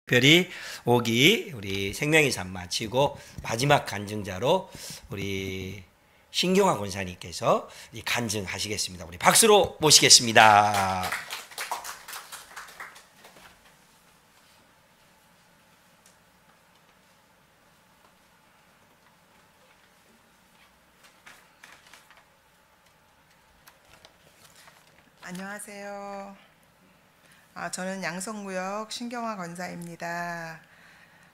특별히 오기 우리 생명의 삶 마치고 마지막 간증자로 우리 신경화 권사님께서 간증하시겠습니다. 우리 박수로 모시겠습니다. 안녕하세요. 저는 양성구역 신경화 권사입니다.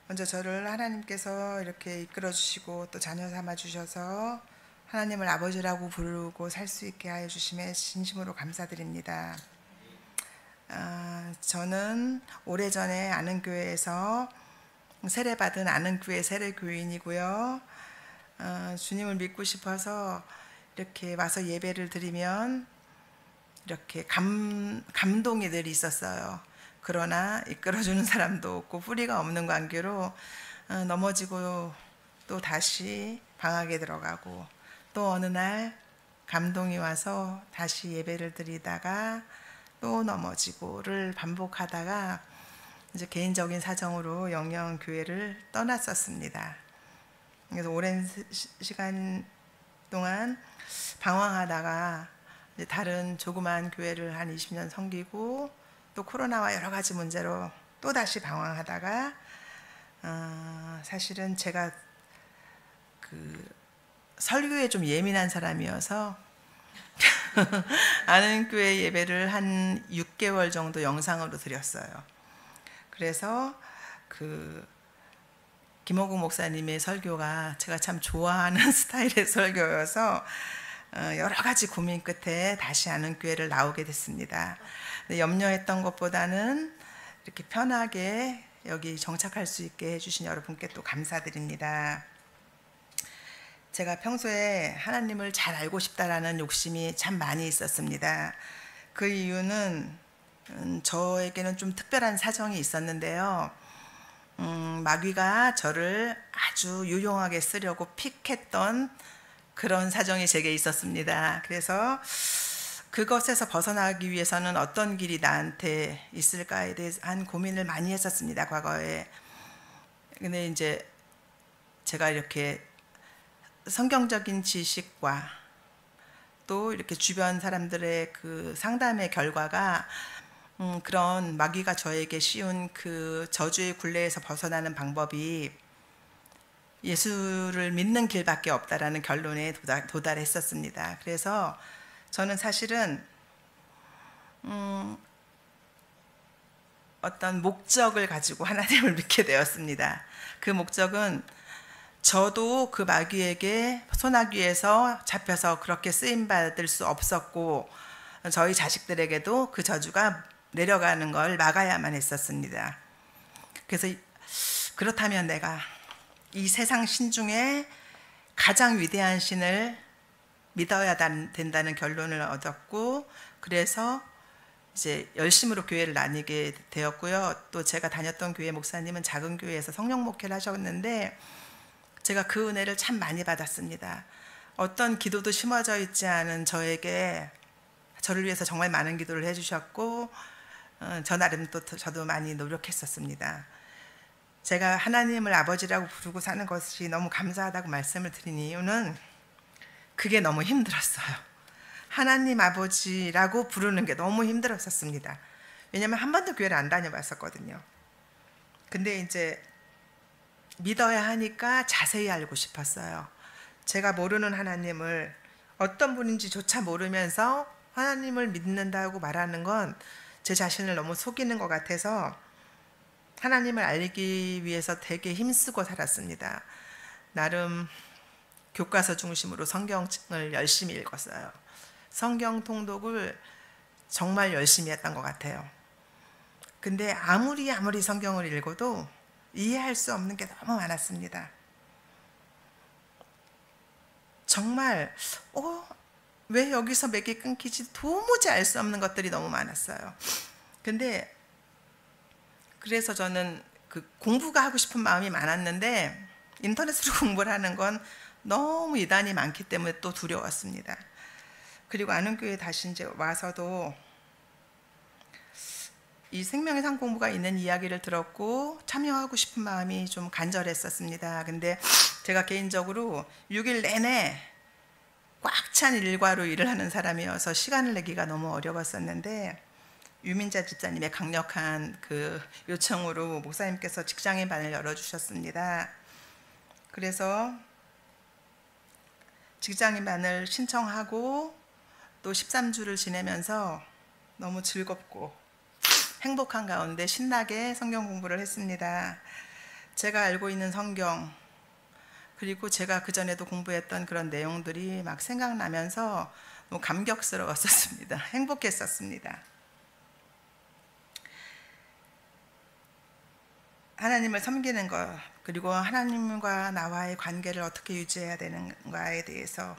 먼저 저를 하나님께서 이렇게 이끌어 주시고 또 자녀 삼아 주셔서 하나님을 아버지라고 부르고 살 수 있게 하여 주심에 진심으로 감사드립니다. 저는 오래전에 아는교회에서 세례받은 아는교회 세례교인이고요. 주님을 믿고 싶어서 이렇게 와서 예배를 드리면 이렇게 감동이 늘 있었어요. 그러나 이끌어주는 사람도 없고 뿌리가 없는 관계로 넘어지고 또 다시 방학에 들어가고 또 어느 날 감동이 와서 다시 예배를 드리다가 또 넘어지고를 반복하다가 이제 개인적인 사정으로 영영교회를 떠났었습니다. 그래서 오랜 시간 동안 방황하다가 다른 조그만 교회를 한 20년 섬기고 또 코로나와 여러 가지 문제로 또 다시 방황하다가 사실은 제가 설교에 좀 예민한 사람이어서 아는 교회 예배를 한 6개월 정도 영상으로 드렸어요. 그래서 김호국 목사님의 설교가 제가 참 좋아하는 스타일의 설교여서 여러 가지 고민 끝에 다시 아는 교회를 나오게 됐습니다. 염려했던 것보다는 이렇게 편하게 여기 정착할 수 있게 해주신 여러분께 또 감사드립니다. 제가 평소에 하나님을 잘 알고 싶다라는 욕심이 참 많이 있었습니다. 그 이유는 저에게는 좀 특별한 사정이 있었는데요. 마귀가 저를 아주 유용하게 쓰려고 픽했던 그런 사정이 제게 있었습니다. 그래서 그것에서 벗어나기 위해서는 어떤 길이 나한테 있을까에 대한 고민을 많이 했었습니다, 과거에. 근데 이제 제가 이렇게 성경적인 지식과 또 이렇게 주변 사람들의 그 상담의 결과가 그런 마귀가 저에게 씌운 그 저주의 굴레에서 벗어나는 방법이 예수를 믿는 길밖에 없다라는 결론에 도달했었습니다. 그래서 저는 사실은 어떤 목적을 가지고 하나님을 믿게 되었습니다. 그 목적은 저도 그 마귀에게 소나귀에서 잡혀서 그렇게 쓰임받을 수 없었고 저희 자식들에게도 그 저주가 내려가는 걸 막아야만 했었습니다. 그래서 그렇다면 내가 이 세상 신 중에 가장 위대한 신을 믿어야 된다는 결론을 얻었고, 그래서 이제 열심으로 교회를 다니게 되었고요. 또 제가 다녔던 교회 목사님은 작은 교회에서 성령 목회를 하셨는데 제가 그 은혜를 참 많이 받았습니다. 어떤 기도도 심어져 있지 않은 저에게 저를 위해서 정말 많은 기도를 해주셨고 저 나름 또 저도 많이 노력했었습니다. 제가 하나님을 아버지라고 부르고 사는 것이 너무 감사하다고 말씀을 드린 이유는 그게 너무 힘들었어요. 하나님 아버지라고 부르는 게 너무 힘들었었습니다. 왜냐면 한 번도 교회를 안 다녀봤었거든요. 근데 이제 믿어야 하니까 자세히 알고 싶었어요. 제가 모르는 하나님을 어떤 분인지조차 모르면서 하나님을 믿는다고 말하는 건 제 자신을 너무 속이는 것 같아서 하나님을 알기 위해서 되게 힘쓰고 살았습니다. 나름 교과서 중심으로 성경을 열심히 읽었어요. 성경 통독을 정말 열심히 했던 것 같아요. 근데 아무리 성경을 읽어도 이해할 수 없는 게 너무 많았습니다. 정말 왜 여기서 맥이 끊기지 도무지 알 수 없는 것들이 너무 많았어요. 근데 그래서 저는 공부가 하고 싶은 마음이 많았는데 인터넷으로 공부를 하는 건 너무 이단이 많기 때문에 또 두려웠습니다. 그리고 아는 교회 다시 이제 와서도 이 생명의 산 공부가 있는 이야기를 들었고 참여하고 싶은 마음이 좀 간절했었습니다. 근데 제가 개인적으로 6일 내내 꽉 찬 일과로 일을 하는 사람이어서 시간을 내기가 너무 어려웠었는데 유민자 집사님의 강력한 그 요청으로 목사님께서 직장인 반을 열어주셨습니다. 그래서 직장인 반을 신청하고 또 13주를 지내면서 너무 즐겁고 행복한 가운데 신나게 성경 공부를 했습니다. 제가 알고 있는 성경 그리고 제가 그전에도 공부했던 그런 내용들이 막 생각나면서 너무 감격스러웠었습니다. 행복했었습니다. 하나님을 섬기는 것 그리고 하나님과 나와의 관계를 어떻게 유지해야 되는가에 대해서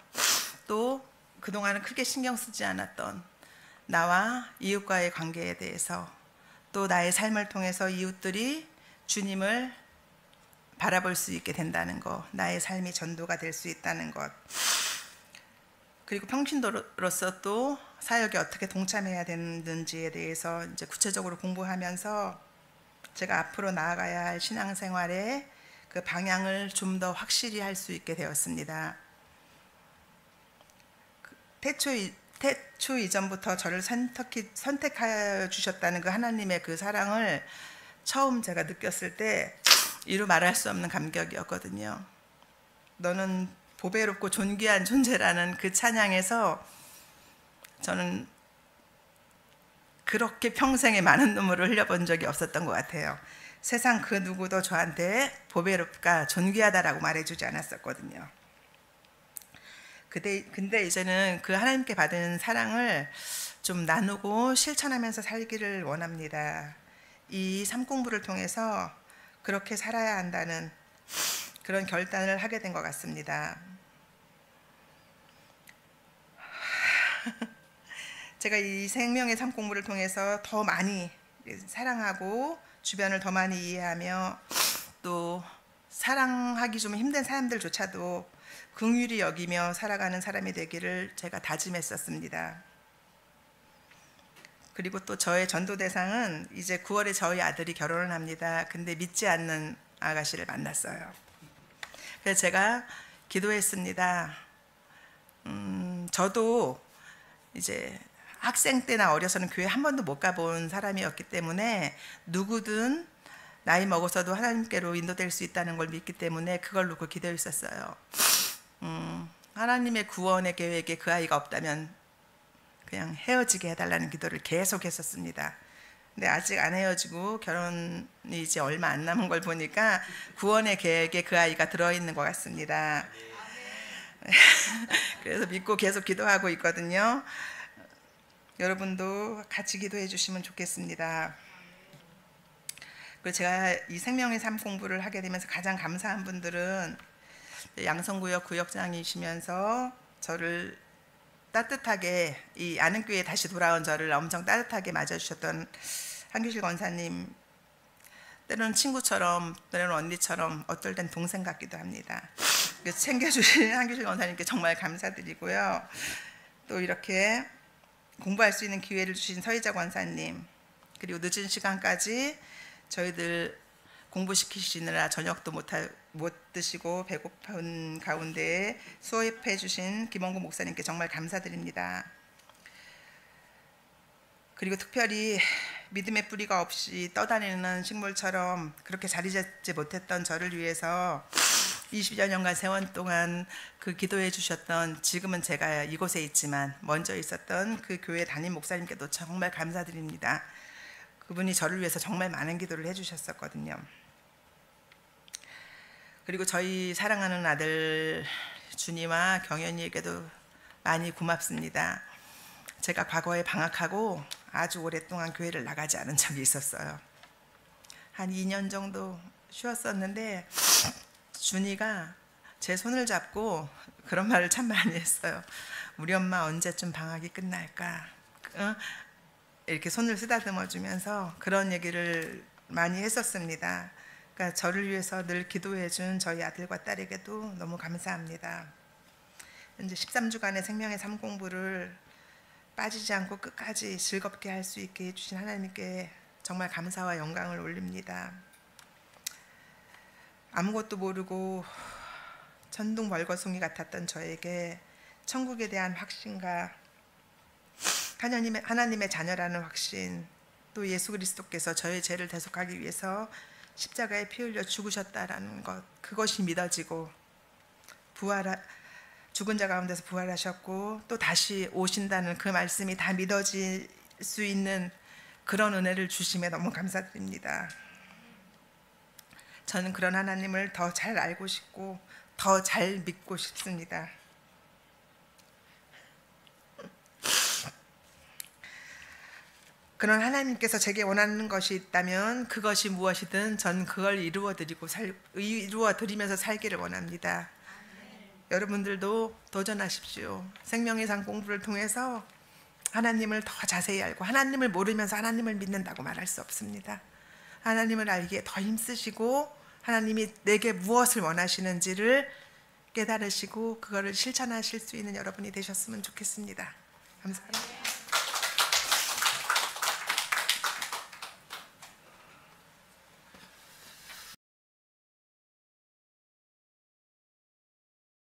또 그동안은 크게 신경 쓰지 않았던 나와 이웃과의 관계에 대해서 또 나의 삶을 통해서 이웃들이 주님을 바라볼 수 있게 된다는 것, 나의 삶이 전도가 될 수 있다는 것, 그리고 평신도로서 또 사역에 어떻게 동참해야 되는지에 대해서 이제 구체적으로 공부하면서 제가 앞으로 나아가야 할 신앙생활의 그 방향을 좀 더 확실히 할 수 있게 되었습니다. 태초 이전부터 저를 선택하여 주셨다는 그 하나님의 그 사랑을 처음 제가 느꼈을 때 이루 말할 수 없는 감격이었거든요. 너는 보배롭고 존귀한 존재라는 그 찬양에서 저는 그렇게 평생에 많은 눈물을 흘려본 적이 없었던 것 같아요. 세상 그 누구도 저한테 보배롭고 존귀하다라고 말해주지 않았었거든요. 근데 이제는 그 하나님께 받은 사랑을 좀 나누고 실천하면서 살기를 원합니다. 이 삶 공부를 통해서 그렇게 살아야 한다는 그런 결단을 하게 된 것 같습니다. 제가 이 생명의 삶 공부를 통해서 더 많이 사랑하고 주변을 더 많이 이해하며 또 사랑하기 좀 힘든 사람들조차도 긍휼히 여기며 살아가는 사람이 되기를 제가 다짐했었습니다. 그리고 또 저의 전도 대상은 이제 9월에 저희 아들이 결혼을 합니다. 근데 믿지 않는 아가씨를 만났어요. 그래서 제가 기도했습니다. 저도 이제 학생 때나 어려서는 교회 한 번도 못 가본 사람이었기 때문에 누구든 나이 먹어서도 하나님께로 인도될 수 있다는 걸 믿기 때문에 그걸 놓고 기도했었어요. 하나님의 구원의 계획에 그 아이가 없다면 그냥 헤어지게 해달라는 기도를 계속 했었습니다. 근데 아직 안 헤어지고 결혼이 이제 얼마 안 남은 걸 보니까 구원의 계획에 그 아이가 들어있는 것 같습니다. 그래서 믿고 계속 기도하고 있거든요. 여러분도 같이 기도해 주시면 좋겠습니다. 그리고 제가 이 생명의 삶 공부를 하게 되면서 가장 감사한 분들은 양성구역 구역장이시면서 저를 따뜻하게 이 아는교회에 다시 돌아온 저를 엄청 따뜻하게 맞아주셨던 한규실 권사님, 때로는 친구처럼 때로는 언니처럼 어떨 땐 동생 같기도 합니다. 챙겨주신 한규실 권사님께 정말 감사드리고요. 또 이렇게 공부할 수 있는 기회를 주신 서희자 권사님, 그리고 늦은 시간까지 저희들 공부시키시느라 저녁도 못 드시고 배고픈 가운데 수업해 주신 김원구 목사님께 정말 감사드립니다. 그리고 특별히 믿음의 뿌리가 없이 떠다니는 식물처럼 그렇게 자리 잡지 못했던 저를 위해서 20여 년간 세월 동안 그 기도해 주셨던, 지금은 제가 이곳에 있지만 먼저 있었던 그 교회 담임 목사님께도 정말 감사드립니다. 그분이 저를 위해서 정말 많은 기도를 해주셨었거든요. 그리고 저희 사랑하는 아들 준이와 경연이에게도 많이 고맙습니다. 제가 과거에 방학하고 아주 오랫동안 교회를 나가지 않은 적이 있었어요. 한 2년 정도 쉬었었는데 준이가 제 손을 잡고 그런 말을 참 많이 했어요. 우리 엄마 언제쯤 방학이 끝날까? 이렇게 손을 쓰다듬어 주면서 그런 얘기를 많이 했었습니다. 그러니까 저를 위해서 늘 기도해 준 저희 아들과 딸에게도 너무 감사합니다. 이제 13주간의 생명의 삶 공부를 빠지지 않고 끝까지 즐겁게 할 수 있게 해주신 하나님께 정말 감사와 영광을 올립니다. 아무것도 모르고 천둥 벌거숭이 같았던 저에게 천국에 대한 확신과 하나님의 자녀라는 확신, 또 예수 그리스도께서 저의 죄를 대속하기 위해서 십자가에 피 흘려 죽으셨다라는 것, 그것이 믿어지고 죽은 자 가운데서 부활하셨고 또 다시 오신다는 그 말씀이 다 믿어질 수 있는 그런 은혜를 주심에 너무 감사드립니다. 저는 그런 하나님을 더 잘 알고 싶고 더 잘 믿고 싶습니다. 그런 하나님께서 제게 원하는 것이 있다면 그것이 무엇이든 전 그걸 이루어드리면서 살기를 원합니다. 여러분들도 도전하십시오. 생명의 상 공부를 통해서 하나님을 더 자세히 알고, 하나님을 모르면서 하나님을 믿는다고 말할 수 없습니다. 하나님을 알기에 더 힘쓰시고 하나님이 내게 무엇을 원하시는지를 깨달으시고 그거를 실천하실 수 있는 여러분이 되셨으면 좋겠습니다. 감사합니다.